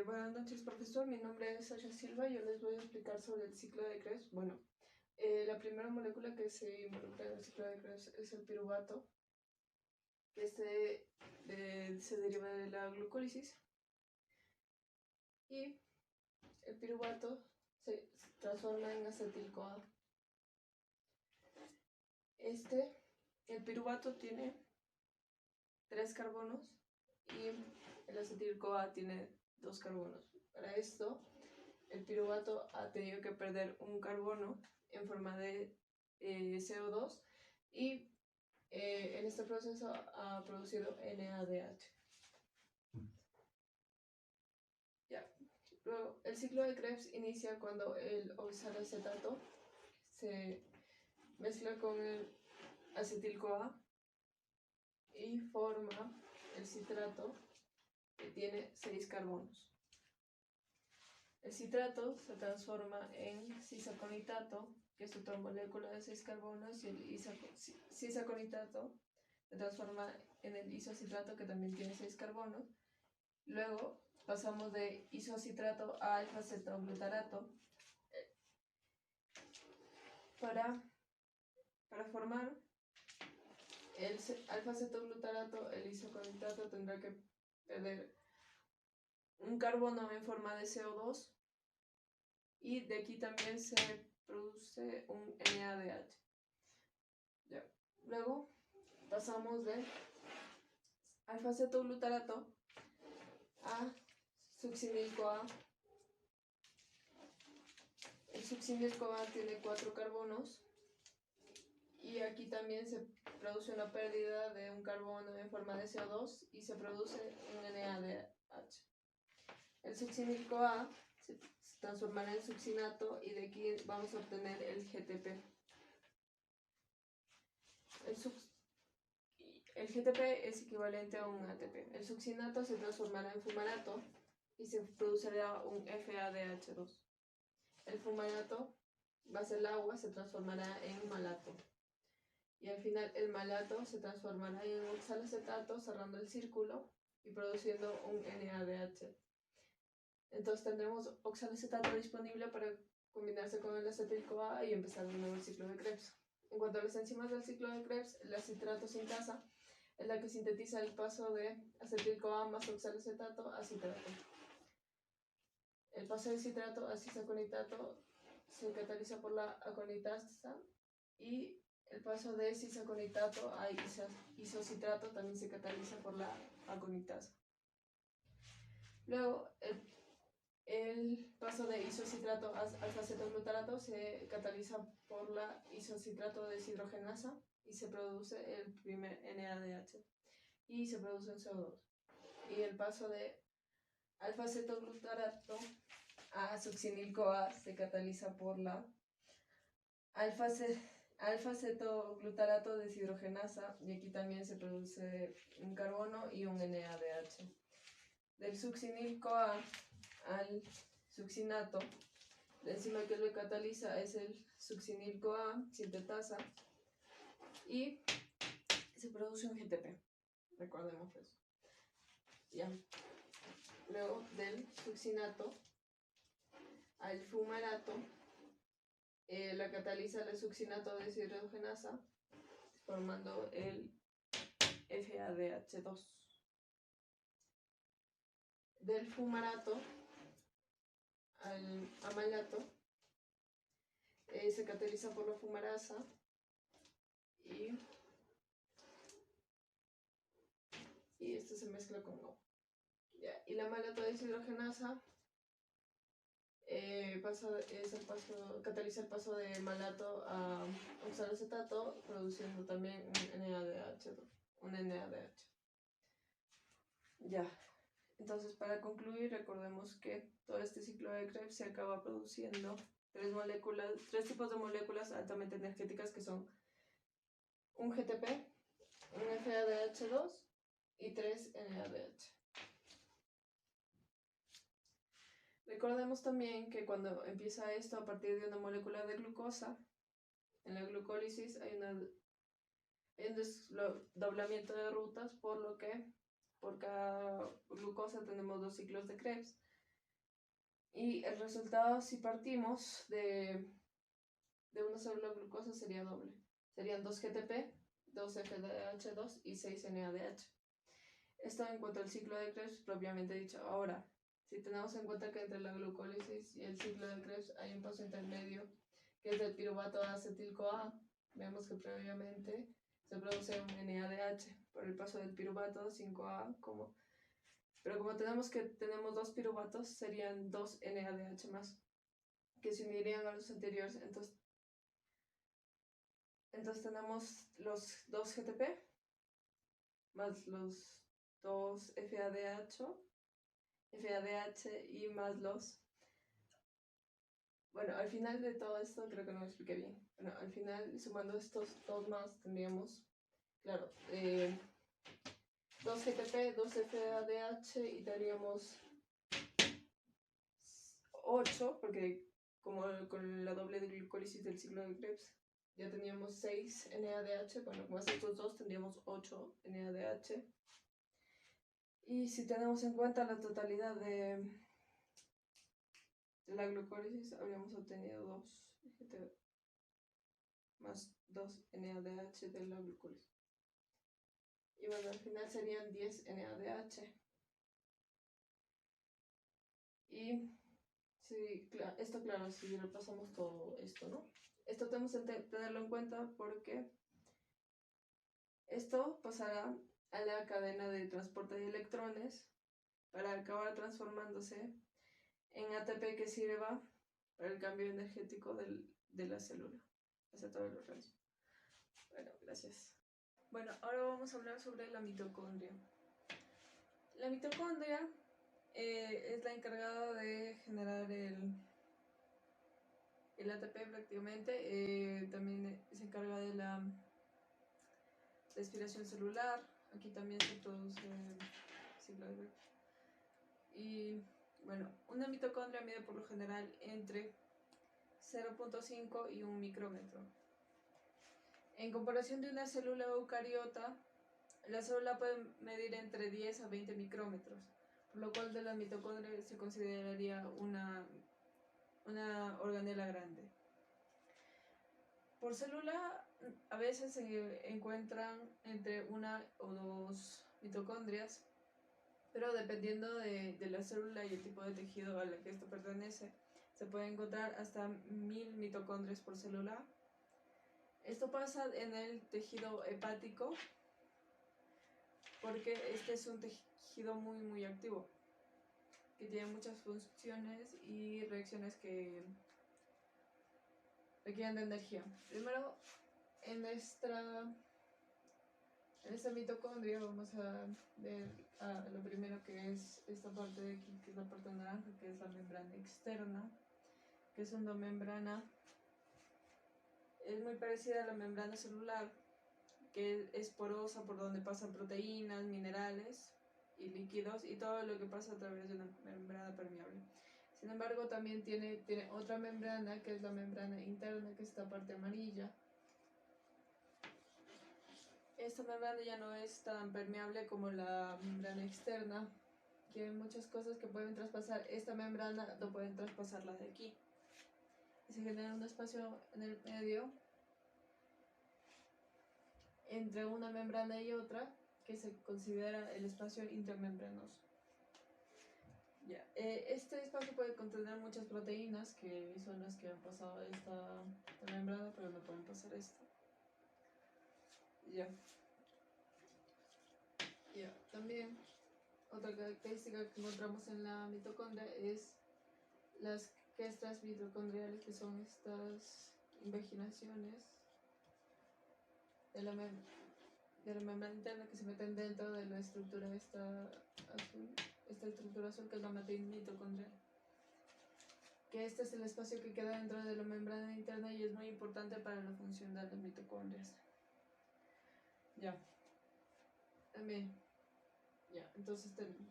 Buenas noches, profesor. Mi nombre es Sasha Silva y yo les voy a explicar sobre el ciclo de Krebs. Bueno, la primera molécula que se involucra en el ciclo de Krebs es el piruvato, que se deriva de la glucólisis. Y el piruvato se transforma en acetil-CoA. El piruvato tiene 3 carbonos y el acetil-CoA tiene 2 carbonos. Para esto, el piruvato ha tenido que perder un carbono en forma de CO2 y en este proceso ha producido NADH. Ya. Luego, el ciclo de Krebs inicia cuando el oxalacetato se mezcla con el acetil-CoA y forma el citrato, que tiene 6 carbonos. El citrato se transforma en cisaconitato, que es otra molécula de 6 carbonos, y el cisaconitato se transforma en el isocitrato, que también tiene 6 carbonos. Luego pasamos de isocitrato a alfa-cetoglutarato para formar el alfa-cetoglutarato. El isoconitato tendrá que perder un carbono en forma de CO2 y de aquí también se produce un NADH. Ya. Luego pasamos de alfa-cetoglutarato a succinil-CoA. El succinil-CoA tiene 4 carbonos y aquí también se produce una pérdida de un carbono en forma de CO2 y se produce un NADH. El succinil-CoA se transformará en succinato y de aquí vamos a obtener el GTP. El GTP es equivalente a un ATP. El succinato se transformará en fumarato y se producirá un FADH2. El fumarato, base el agua, se transformará en malato. Y al final el malato se transformará en oxalacetato, cerrando el círculo y produciendo un NADH. Entonces tendremos oxalacetato disponible para combinarse con el acetil-CoA y empezar de nuevo el ciclo de Krebs. En cuanto a las enzimas del ciclo de Krebs, la citrato sintasa es la que sintetiza el paso de acetil-CoA más oxalacetato a citrato. El paso de citrato a cisaconitato se cataliza por la aconitasa y el paso de cisaconitato a isocitrato también se cataliza por la aconitasa. Luego, el paso de isocitrato a alfa-cetoglutarato se cataliza por la isocitrato deshidrogenasa y se produce el primer NADH y se produce un CO2. Y el paso de alfa-cetoglutarato a succinil-CoA se cataliza por la alfa-cetoglutarato deshidrogenasa y aquí también se produce un carbono y un NADH. Del succinil-CoA al succinato, la enzima que lo cataliza es el succinil-CoA sintetasa y se produce un GTP. Recordemos eso. Ya. Luego del succinato al fumarato, la cataliza el succinato deshidrogenasa formando el FADH2. Del fumarato al amalato, se cataliza por la fumarasa y esto se mezcla con agua. Y la amalato deshidrogenasa cataliza el paso de malato a oxalacetato, produciendo también un NADH. Ya. Entonces, para concluir, recordemos que todo este ciclo de Krebs se acaba produciendo 3 tipos de moléculas altamente energéticas que son un GTP, un FADH2 y 3 NADH. Recordemos también que cuando empieza esto a partir de una molécula de glucosa, en la glucólisis hay un desdoblamiento de rutas, por por cada glucosa tenemos 2 ciclos de Krebs. Y el resultado, si partimos de una sola glucosa, sería doble. Serían 2 GTP, 2 FDH2 y 6 NADH. Esto en cuanto al ciclo de Krebs propiamente dicho. Ahora, si tenemos en cuenta que entre la glucólisis y el ciclo de Krebs hay un paso intermedio, que es del piruvato a acetil-CoA, vemos que previamente se produce un NADH por el paso del piruvato 5A, pero como tenemos 2 piruvatos, serían 2 NADH más, que se unirían a los anteriores. Entonces tenemos los 2 GTP más los 2 FADH y más los... Bueno, al final de todo esto creo que no me expliqué bien. Bueno, al final, sumando estos dos más, tendríamos, claro, 2 GTP, 2 FADH y tendríamos 8, porque como con la doble de glucólisis del ciclo de Krebs ya teníamos 6 NADH, bueno, más estos dos tendríamos 8 NADH. Y si tenemos en cuenta la totalidad de la glucólisis, habríamos obtenido 2 GTP más 2 NADH de la glucólisis. Y bueno, al final serían 10 NADH. Y sí, esto claro, si repasamos todo esto, ¿no? Esto tenemos que tenerlo en cuenta porque esto pasará a la cadena de transporte de electrones para acabar transformándose en ATP que sirva para el cambio energético de la célula hacia todo el organismo. Bueno, gracias. Bueno, ahora vamos a hablar sobre la mitocondria. La mitocondria es la encargada de generar el ATP prácticamente. También se encarga de la respiración celular. Aquí también se produce ciclo de... Y bueno, una mitocondria mide por lo general entre 0.5 y 1 micrómetro. En comparación de una célula eucariota, la célula puede medir entre 10 a 20 micrómetros, por lo cual de la mitocondria se consideraría una organela grande. Por célula a veces se encuentran entre 1 o 2 mitocondrias, pero dependiendo de la célula y el tipo de tejido a la que esto pertenece, se puede encontrar hasta 1000 mitocondrias por célula. Esto pasa en el tejido hepático porque este es un tejido muy activo, que tiene muchas funciones y reacciones que requieren de energía. Primero, en esta mitocondria vamos a ver lo primero, que es esta parte de aquí, que es la parte naranja, que es la membrana externa, que es una membrana, es muy parecida a la membrana celular, que es porosa, por donde pasan proteínas, minerales y líquidos y todo lo que pasa a través de una membrana permeable. Sin embargo, también tiene otra membrana, que es la membrana interna, que es esta parte amarilla. Esta membrana ya no es tan permeable como la membrana externa, que hay muchas cosas que pueden traspasar esta membrana, no pueden traspasarla de aquí. Y se genera un espacio en el medio entre una membrana y otra, que se considera el espacio intermembranoso. Este espacio puede contener muchas proteínas, que son las que han pasado esta membrana, pero no pueden pasar esta. También otra característica que encontramos en la mitocondria es que estas mitocondriales, que son estas invaginaciones de la membrana interna, que se meten dentro de la estructura esta estructura azul, que es la matriz mitocondrial. Que este es el espacio que queda dentro de la membrana interna y es muy importante para la función de las mitocondrias. Entonces tenemos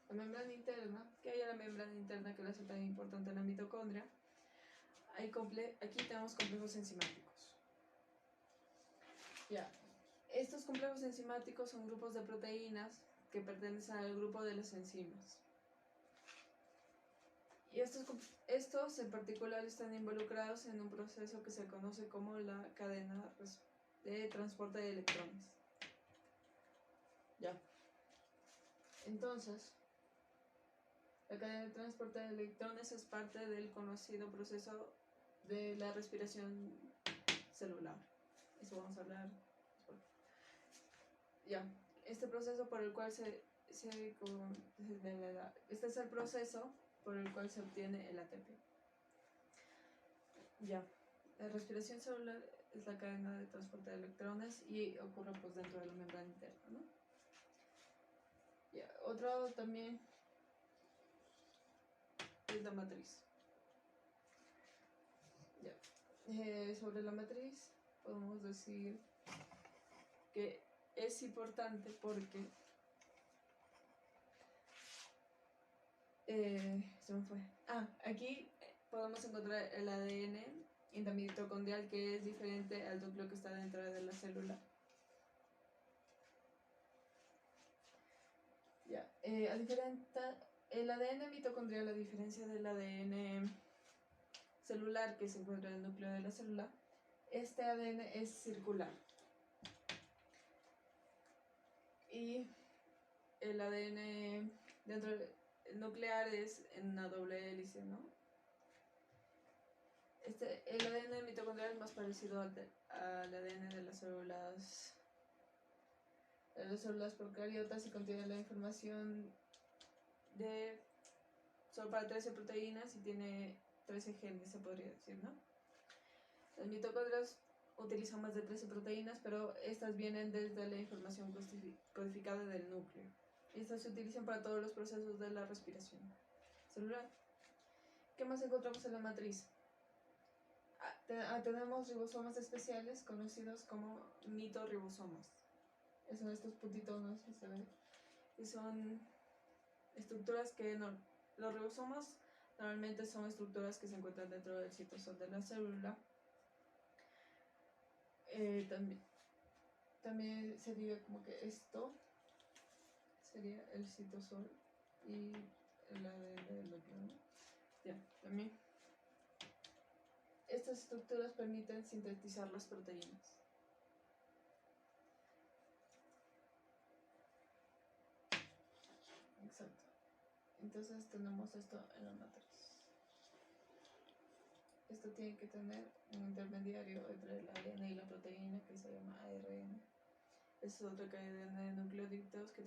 la membrana interna. ¿Qué hay en la membrana interna que le hace tan importante a la mitocondria? Aquí tenemos complejos enzimáticos. Estos complejos enzimáticos son grupos de proteínas que pertenecen al grupo de las enzimas. Y estos en particular están involucrados en un proceso que se conoce como la cadena de transporte de electrones. Ya. Entonces, la cadena de transporte de electrones es parte del conocido proceso de la respiración celular. Eso vamos a hablar después. Ya. Este proceso por el cual este es el proceso por el cual se obtiene el ATP. Ya. La respiración celular es la cadena de transporte de electrones y ocurre pues dentro de la membrana interna, ¿no? Ya. Otro también es la matriz. Ya. Sobre la matriz podemos decir que es importante porque se me fue. Aquí podemos encontrar el ADN intramitocondrial, que es diferente al núcleo que está dentro de la célula. Ya, el ADN mitocondrial, a diferencia del ADN celular que se encuentra en el núcleo de la célula, este ADN es circular. Y el ADN dentro nuclear es en una doble hélice, ¿no? El ADN mitocondrial es más parecido al ADN de las células procariotas, y contiene la información solo para 13 proteínas y tiene 13 genes, se podría decir, ¿no? Los mitocondrios utilizan más de 13 proteínas, pero estas vienen desde la información codificada del núcleo. Estas se utilizan para todos los procesos de la respiración celular. ¿Qué más encontramos en la matriz? Tenemos ribosomas especiales conocidos como mitorribosomas. Son estos puntitos, no sé si se ven. Y son estructuras que los ribosomas normalmente son estructuras que se encuentran dentro del citosol de la célula. También sería como que esto sería el citosol y el ADN del núcleo, ¿no? Ya, también. Estas estructuras permiten sintetizar las proteínas. Exacto. Entonces tenemos esto en la matriz. Esto tiene que tener un intermediario entre el ADN y la proteína que se llama ARN. Es otra cadena de nucleótidos que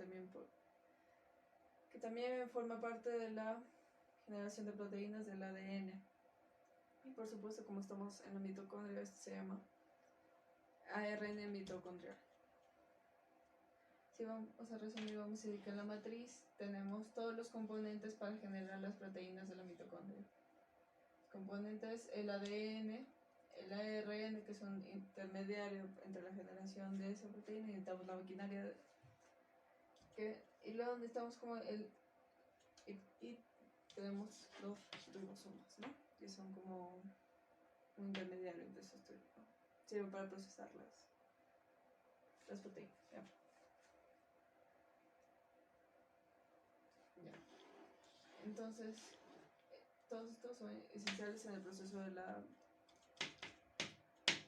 también forma parte de la generación de proteínas del ADN. Y por supuesto, como estamos en la mitocondria, esto se llama ARN mitocondrial. Si vamos a resumir, vamos a decir que en la matriz tenemos todos los componentes para generar las proteínas de la mitocondria. Los componentes, el ADN, el ARN, que son intermediarios entre la generación de esa proteína, y necesitamos la maquinaria y luego necesitamos como y tenemos los ribosomas, ¿no? Que son como un intermediario entre esos tres, ¿no? Sirven para procesar las proteínas, ¿ya? Entonces, todos estos son esenciales en el proceso de la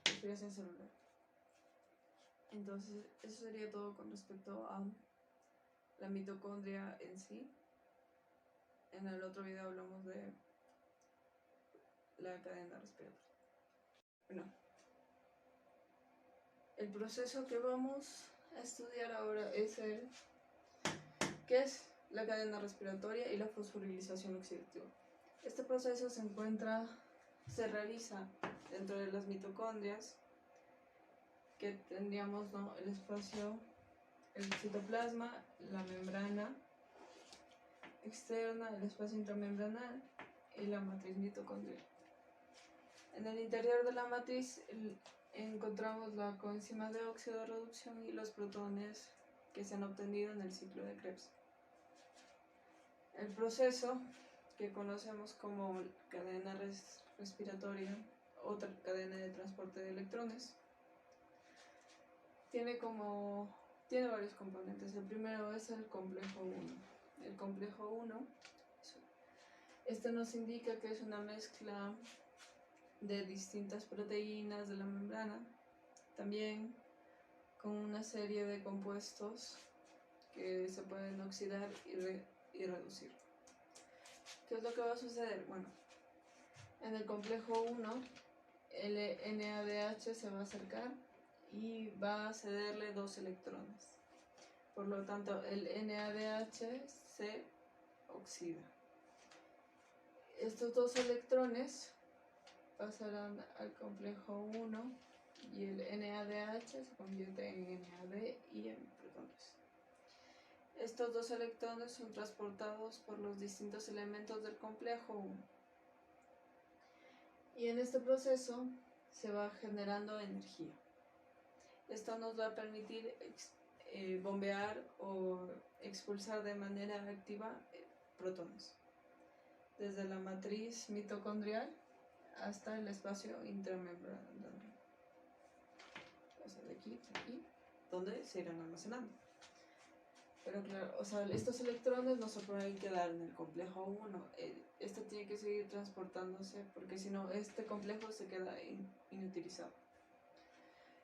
respiración celular. Entonces, eso sería todo con respecto a la mitocondria en sí. En el otro video hablamos de la cadena respiratoria. Bueno, el proceso que vamos a estudiar ahora es ¿qué es la cadena respiratoria y la fosforilización oxidativa? Este proceso se realiza dentro de las mitocondrias, que tendríamos, ¿no?, el espacio, el citoplasma, la membrana externa, el espacio intramembranal y la matriz mitocondrial. En el interior de la matriz encontramos la coenzima de óxido de reducción y los protones que se han obtenido en el ciclo de Krebs. El proceso que conocemos como cadena respiratoria, otra cadena de transporte de electrones, tiene como tiene varios componentes. El primero es el complejo 1. El complejo 1, este nos indica que es una mezcla de distintas proteínas de la membrana, también con una serie de compuestos que se pueden oxidar y reducir. ¿Qué es lo que va a suceder? Bueno, en el complejo 1, el NADH se va a acercar y va a cederle 2 electrones. Por lo tanto, el NADH se oxida. Estos 2 electrones pasarán al complejo 1 y el NADH se convierte en NAD y en protones. Estos 2 electrones son transportados por los distintos elementos del complejo 1. Y en este proceso se va generando energía. Esto nos va a permitir bombear o expulsar de manera activa protones, desde la matriz mitocondrial hasta el espacio intramembranario. O sea, de aquí a aquí, donde se irán almacenando. Pero claro, o sea, estos electrones no se pueden quedar en el complejo 1. Este tiene que seguir transportándose porque si no, este complejo se queda inutilizado.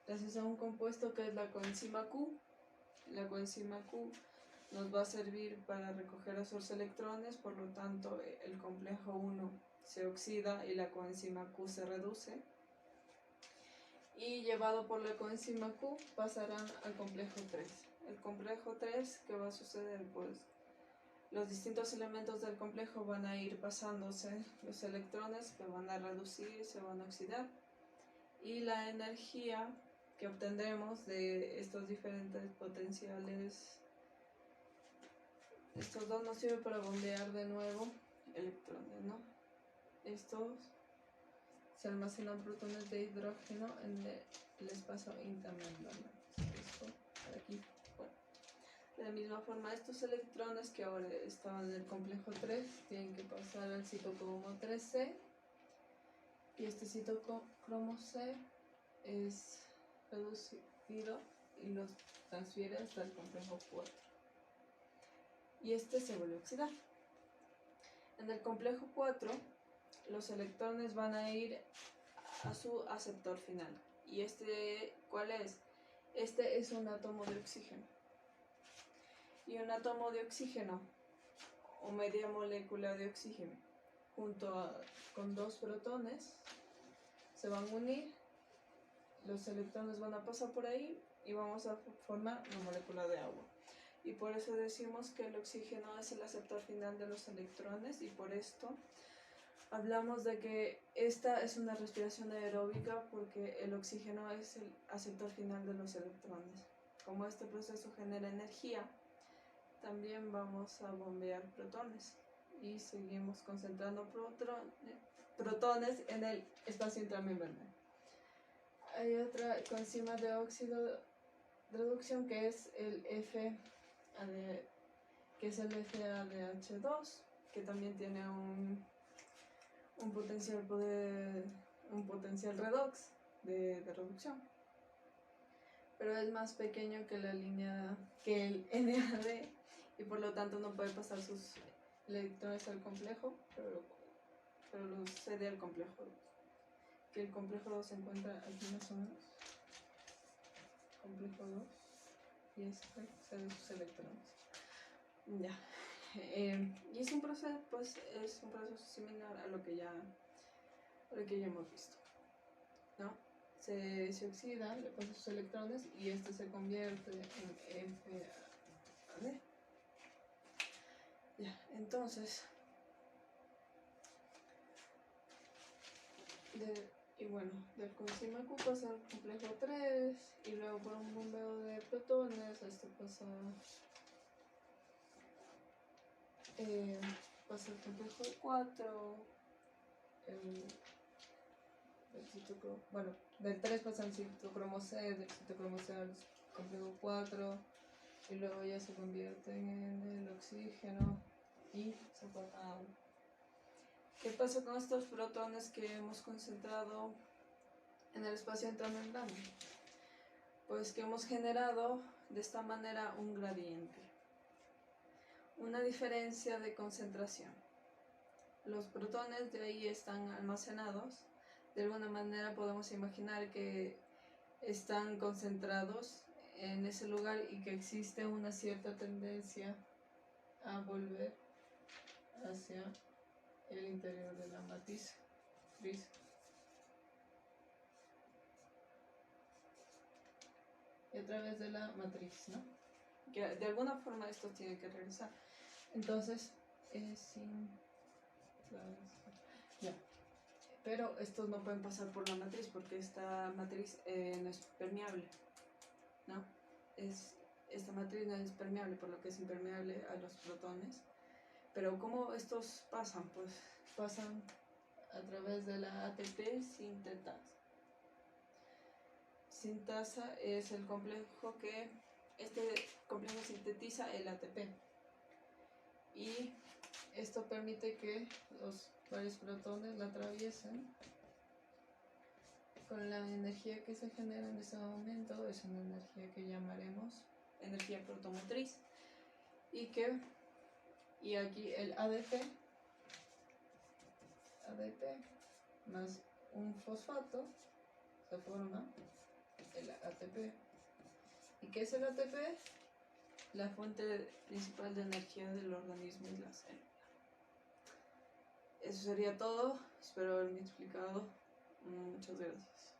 Gracias a un compuesto que es la coenzima Q. La coenzima Q nos va a servir para recoger esos electrones, por lo tanto el complejo 1 se oxida y la coenzima Q se reduce. Y llevado por la coenzima Q pasarán al complejo 3. El complejo 3, ¿qué va a suceder? Pues los distintos elementos del complejo van a ir pasándose los electrones que van a reducir, se van a oxidar. Y la energía que obtendremos de estos diferentes potenciales, estos dos nos sirven para bombear de nuevo electrones, ¿no? Estos se almacenan protones de hidrógeno en el espacio intermembranario. Esto por aquí. Bueno, de la misma forma, estos electrones que ahora estaban en el complejo 3 tienen que pasar al citocromo 3C. Y este citocromo C es reducido y los transfiere hasta el complejo 4. Y este se vuelve a oxidar. En el complejo 4, los electrones van a ir a su aceptor final. ¿Y este cuál es? Este es un átomo de oxígeno. Y un átomo de oxígeno, o media molécula de oxígeno, con 2 protones, se van a unir. Los electrones van a pasar por ahí y vamos a formar una molécula de agua. Y por eso decimos que el oxígeno es el aceptor final de los electrones, y por esto hablamos de que esta es una respiración aeróbica, porque el oxígeno es el aceptor final de los electrones. Como este proceso genera energía, también vamos a bombear protones y seguimos concentrando protones en el espacio intramembranario. Hay otra coenzima de óxido de reducción que es el FADH2, que también tiene un potencial redox de reducción, pero es más pequeño que el NAD, y por lo tanto no puede pasar sus electrones al complejo, pero los cede al complejo 2. Que el complejo 2 se encuentra aquí más o menos. Complejo 2. Y este cede sus electrones. Ya. Y es un proceso, pues, similar a lo que ya hemos visto, ¿no? Se oxida, le pasa sus electrones y este se convierte en FAD. Ya, entonces, y bueno, del coenzima Q pasa al complejo 3 y luego por un bombeo de protones, esto pasa al complejo 4, del 3 pasa al citocromo C, del citocromo C al complejo 4, y luego ya se convierte en el oxígeno y se forma agua. ¿Qué pasa con estos protones que hemos concentrado en el espacio intramembranario? Pues que hemos generado de esta manera un gradiente. Una diferencia de concentración. Los protones de ahí están almacenados. De alguna manera podemos imaginar que están concentrados en ese lugar y que existe una cierta tendencia a volver hacia el interior de la matriz gris. Y a través de la matriz, ¿no? Que de alguna forma esto tiene que regresar. Entonces, ya. Pero estos no pueden pasar por la matriz porque esta matriz no es permeable, ¿no? Esta matriz no es permeable, por lo que es impermeable a los protones. Pero ¿cómo estos pasan? Pues pasan a través de la ATP sintetasa. Sintasa es el complejo que este complejo sintetiza el ATP y esto permite que los varios protones la atraviesen con la energía que se genera en ese momento. Es una energía que llamaremos energía protomotriz y aquí el ADP más un fosfato se forma el ATP. ¿Y qué es el ATP? La fuente principal de energía del organismo es la célula. Eso sería todo. Espero haberme explicado. Muchas gracias.